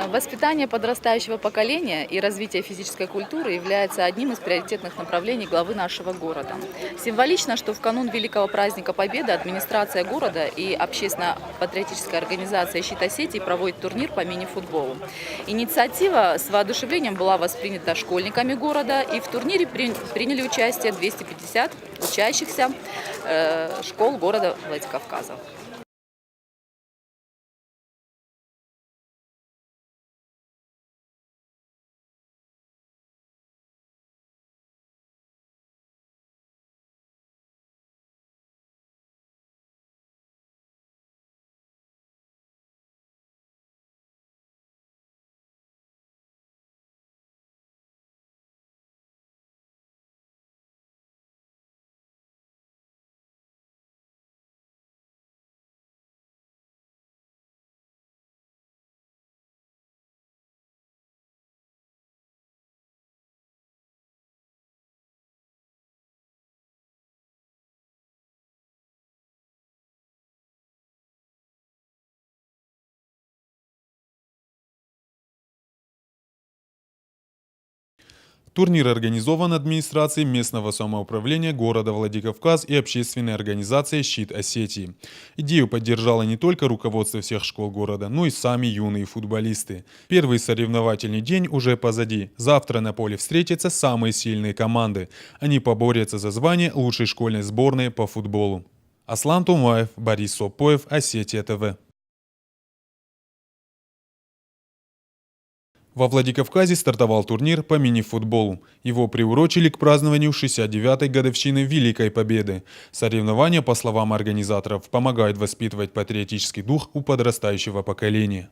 Воспитание подрастающего поколения и развитие физической культуры является одним из приоритетных направлений главы нашего города. Символично, что в канун Великого праздника Победы администрация города и общественно-патриотическая организация «Щит Осетии» проводит турнир по мини-футболу. Инициатива с воодушевлением была воспринята школьниками города, и в турнире приняли участие 250 учащихся школ города Владикавказа. Турнир организован администрацией местного самоуправления города Владикавказ и общественной организацией «Щит Осетии». Идею поддержало не только руководство всех школ города, но и сами юные футболисты. Первый соревновательный день уже позади. Завтра на поле встретятся самые сильные команды. Они поборются за звание лучшей школьной сборной по футболу. Аслан Тумаев, Борис Сопоев, Осетия ТВ. Во Владикавказе стартовал турнир по мини-футболу. Его приурочили к празднованию 69-й годовщины Великой Победы. Соревнования, по словам организаторов, помогают воспитывать патриотический дух у подрастающего поколения.